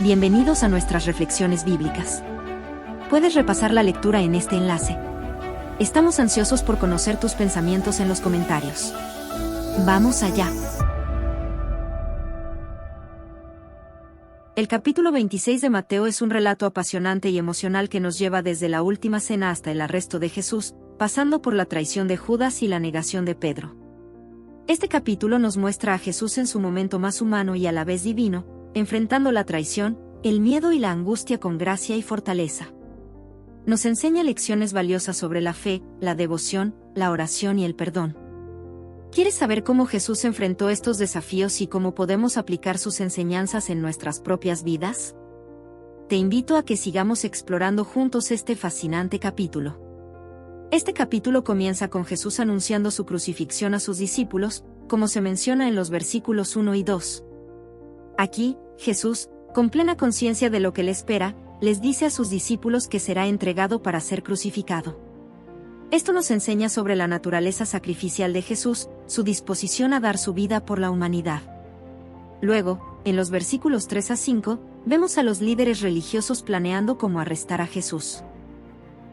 Bienvenidos a nuestras reflexiones bíblicas. Puedes repasar la lectura en este enlace. Estamos ansiosos por conocer tus pensamientos en los comentarios. ¡Vamos allá! El capítulo 26 de Mateo es un relato apasionante y emocional que nos lleva desde la última cena hasta el arresto de Jesús, pasando por la traición de Judas y la negación de Pedro. Este capítulo nos muestra a Jesús en su momento más humano y a la vez divino, enfrentando la traición, el miedo y la angustia con gracia y fortaleza. Nos enseña lecciones valiosas sobre la fe, la devoción, la oración y el perdón. ¿Quieres saber cómo Jesús enfrentó estos desafíos y cómo podemos aplicar sus enseñanzas en nuestras propias vidas? Te invito a que sigamos explorando juntos este fascinante capítulo. Este capítulo comienza con Jesús anunciando su crucifixión a sus discípulos, como se menciona en los versículos 1 y 2. Aquí, Jesús, con plena conciencia de lo que le espera, les dice a sus discípulos que será entregado para ser crucificado. Esto nos enseña sobre la naturaleza sacrificial de Jesús, su disposición a dar su vida por la humanidad. Luego, en los versículos 3 a 5, vemos a los líderes religiosos planeando cómo arrestar a Jesús.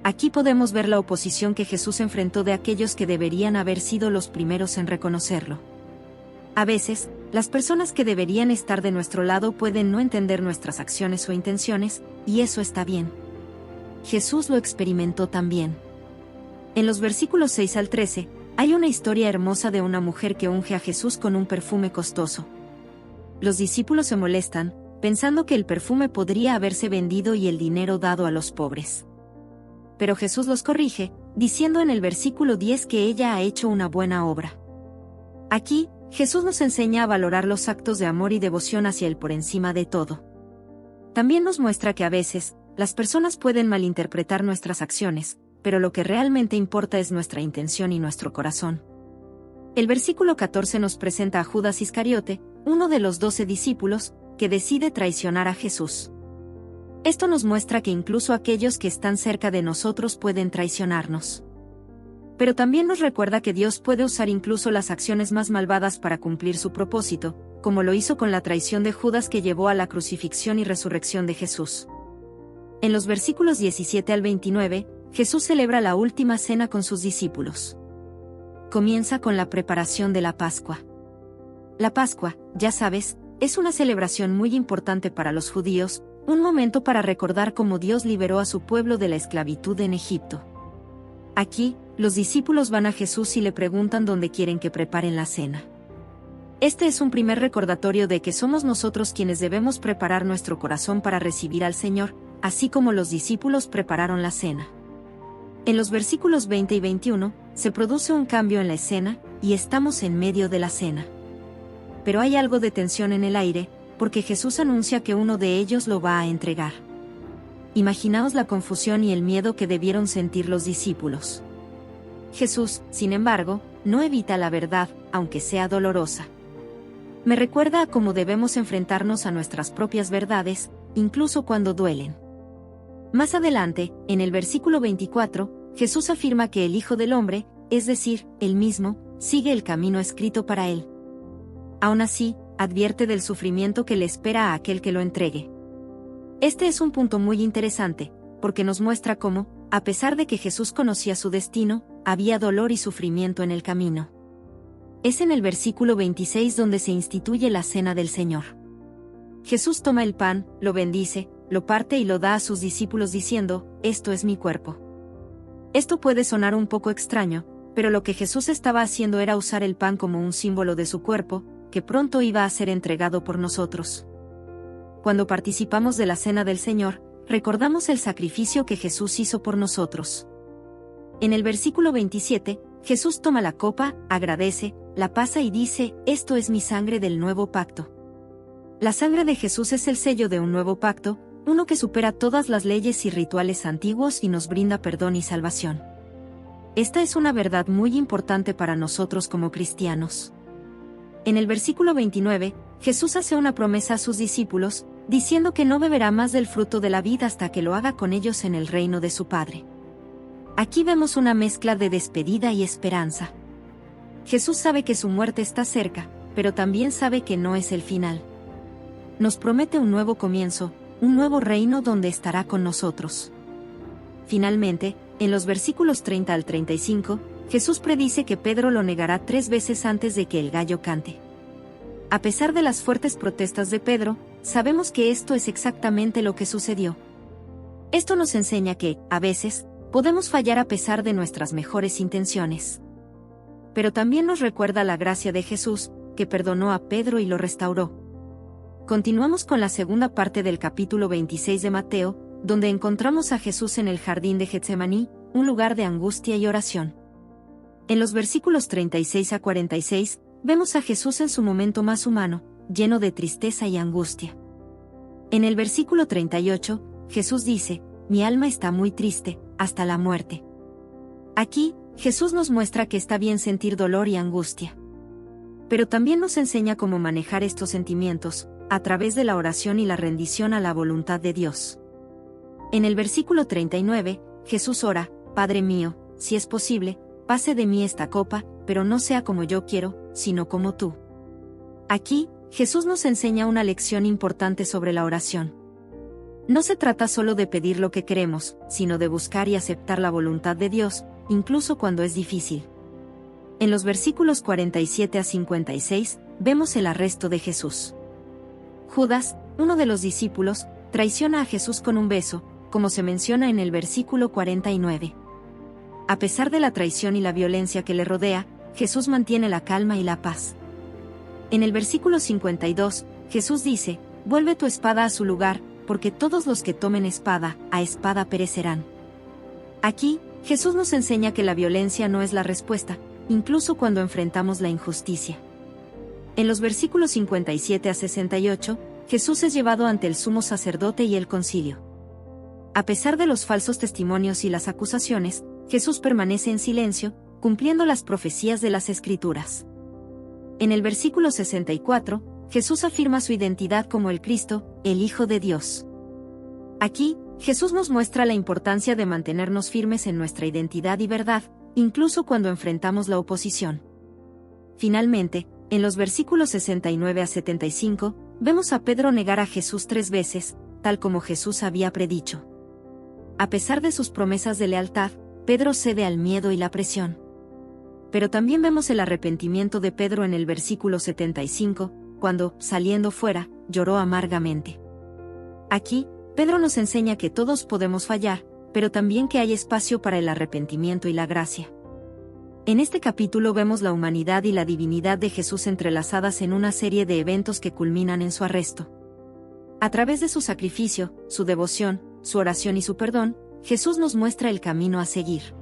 Aquí podemos ver la oposición que Jesús enfrentó de aquellos que deberían haber sido los primeros en reconocerlo. A veces, las personas que deberían estar de nuestro lado pueden no entender nuestras acciones o intenciones, y eso está bien. Jesús lo experimentó también. En los versículos 6 al 13, hay una historia hermosa de una mujer que unge a Jesús con un perfume costoso. Los discípulos se molestan, pensando que el perfume podría haberse vendido y el dinero dado a los pobres. Pero Jesús los corrige, diciendo en el versículo 10 que ella ha hecho una buena obra. Aquí, Jesús nos enseña a valorar los actos de amor y devoción hacia Él por encima de todo. También nos muestra que a veces, las personas pueden malinterpretar nuestras acciones, pero lo que realmente importa es nuestra intención y nuestro corazón. El versículo 14 nos presenta a Judas Iscariote, uno de los 12 discípulos, que decide traicionar a Jesús. Esto nos muestra que incluso aquellos que están cerca de nosotros pueden traicionarnos. Pero también nos recuerda que Dios puede usar incluso las acciones más malvadas para cumplir su propósito, como lo hizo con la traición de Judas que llevó a la crucifixión y resurrección de Jesús. En los versículos 17 al 29, Jesús celebra la última cena con sus discípulos. Comienza con la preparación de la Pascua. La Pascua, ya sabes, es una celebración muy importante para los judíos, un momento para recordar cómo Dios liberó a su pueblo de la esclavitud en Egipto. Aquí, los discípulos van a Jesús y le preguntan dónde quieren que preparen la cena. Este es un primer recordatorio de que somos nosotros quienes debemos preparar nuestro corazón para recibir al Señor, así como los discípulos prepararon la cena. En los versículos 20 y 21, se produce un cambio en la escena, y estamos en medio de la cena. Pero hay algo de tensión en el aire, porque Jesús anuncia que uno de ellos lo va a entregar. Imaginaos la confusión y el miedo que debieron sentir los discípulos. Jesús, sin embargo, no evita la verdad, aunque sea dolorosa. Me recuerda a cómo debemos enfrentarnos a nuestras propias verdades, incluso cuando duelen. Más adelante, en el versículo 24, Jesús afirma que el Hijo del Hombre, es decir, Él mismo, sigue el camino escrito para Él. Aún así, advierte del sufrimiento que le espera a aquel que lo entregue. Este es un punto muy interesante, porque nos muestra cómo, a pesar de que Jesús conocía su destino, había dolor y sufrimiento en el camino. Es en el versículo 26 donde se instituye la cena del Señor. Jesús toma el pan, lo bendice, lo parte y lo da a sus discípulos diciendo, «Esto es mi cuerpo». Esto puede sonar un poco extraño, pero lo que Jesús estaba haciendo era usar el pan como un símbolo de su cuerpo, que pronto iba a ser entregado por nosotros. Cuando participamos de la cena del Señor, recordamos el sacrificio que Jesús hizo por nosotros. En el versículo 27, Jesús toma la copa, agradece, la pasa y dice, «Esto es mi sangre del nuevo pacto». La sangre de Jesús es el sello de un nuevo pacto, uno que supera todas las leyes y rituales antiguos y nos brinda perdón y salvación. Esta es una verdad muy importante para nosotros como cristianos. En el versículo 29, Jesús hace una promesa a sus discípulos, diciendo que no beberá más del fruto de la vid hasta que lo haga con ellos en el reino de su Padre. Aquí vemos una mezcla de despedida y esperanza. Jesús sabe que su muerte está cerca, pero también sabe que no es el final. nos promete un nuevo comienzo, un nuevo reino donde estará con nosotros. Finalmente, en los versículos 30 al 35, Jesús predice que Pedro lo negará 3 veces antes de que el gallo cante. A pesar de las fuertes protestas de Pedro, sabemos que esto es exactamente lo que sucedió. Esto nos enseña que, a veces, podemos fallar a pesar de nuestras mejores intenciones. Pero también nos recuerda la gracia de Jesús, que perdonó a Pedro y lo restauró. Continuamos con la segunda parte del capítulo 26 de Mateo, donde encontramos a Jesús en el jardín de Getsemaní, un lugar de angustia y oración. En los versículos 36 a 46, vemos a Jesús en su momento más humano, lleno de tristeza y angustia. En el versículo 38, Jesús dice: «Mi alma está muy triste, hasta la muerte». Aquí, Jesús nos muestra que está bien sentir dolor y angustia. Pero también nos enseña cómo manejar estos sentimientos, a través de la oración y la rendición a la voluntad de Dios. En el versículo 39, Jesús ora: «Padre mío, si es posible, pase de mí esta copa, pero no sea como yo quiero, sino como tú». Aquí, Jesús nos enseña una lección importante sobre la oración. No se trata solo de pedir lo que queremos, sino de buscar y aceptar la voluntad de Dios, incluso cuando es difícil. En los versículos 47 a 56, vemos el arresto de Jesús. Judas, uno de los discípulos, traiciona a Jesús con un beso, como se menciona en el versículo 49. A pesar de la traición y la violencia que le rodea, Jesús mantiene la calma y la paz. En el versículo 52, Jesús dice: «Vuelve tu espada a su lugar, porque todos los que tomen espada, a espada perecerán». Aquí, Jesús nos enseña que la violencia no es la respuesta, incluso cuando enfrentamos la injusticia. En los versículos 57 a 68, Jesús es llevado ante el sumo sacerdote y el concilio. A pesar de los falsos testimonios y las acusaciones, Jesús permanece en silencio, cumpliendo las profecías de las Escrituras. En el versículo 64, Jesús afirma su identidad como el Cristo, el Hijo de Dios. Aquí, Jesús nos muestra la importancia de mantenernos firmes en nuestra identidad y verdad, incluso cuando enfrentamos la oposición. Finalmente, en los versículos 69 a 75, vemos a Pedro negar a Jesús 3 veces, tal como Jesús había predicho. A pesar de sus promesas de lealtad, Pedro cede al miedo y la presión. Pero también vemos el arrepentimiento de Pedro en el versículo 75, cuando, saliendo fuera, lloró amargamente. Aquí, Pedro nos enseña que todos podemos fallar, pero también que hay espacio para el arrepentimiento y la gracia. En este capítulo vemos la humanidad y la divinidad de Jesús entrelazadas en una serie de eventos que culminan en su arresto. A través de su sacrificio, su devoción, su oración y su perdón, Jesús nos muestra el camino a seguir.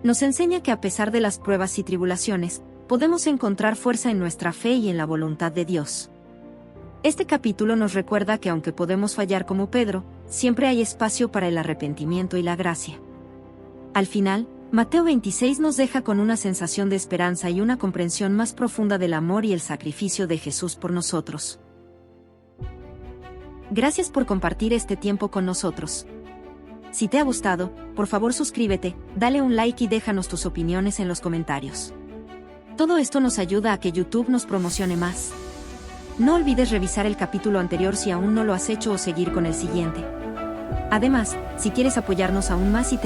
Nos enseña que a pesar de las pruebas y tribulaciones, podemos encontrar fuerza en nuestra fe y en la voluntad de Dios. Este capítulo nos recuerda que aunque podemos fallar como Pedro, siempre hay espacio para el arrepentimiento y la gracia. Al final, Mateo 26 nos deja con una sensación de esperanza y una comprensión más profunda del amor y el sacrificio de Jesús por nosotros. Gracias por compartir este tiempo con nosotros. Si te ha gustado, por favor suscríbete, dale un like y déjanos tus opiniones en los comentarios. Todo esto nos ayuda a que YouTube nos promocione más. No olvides revisar el capítulo anterior si aún no lo has hecho o seguir con el siguiente. Además, si quieres apoyarnos aún más y tener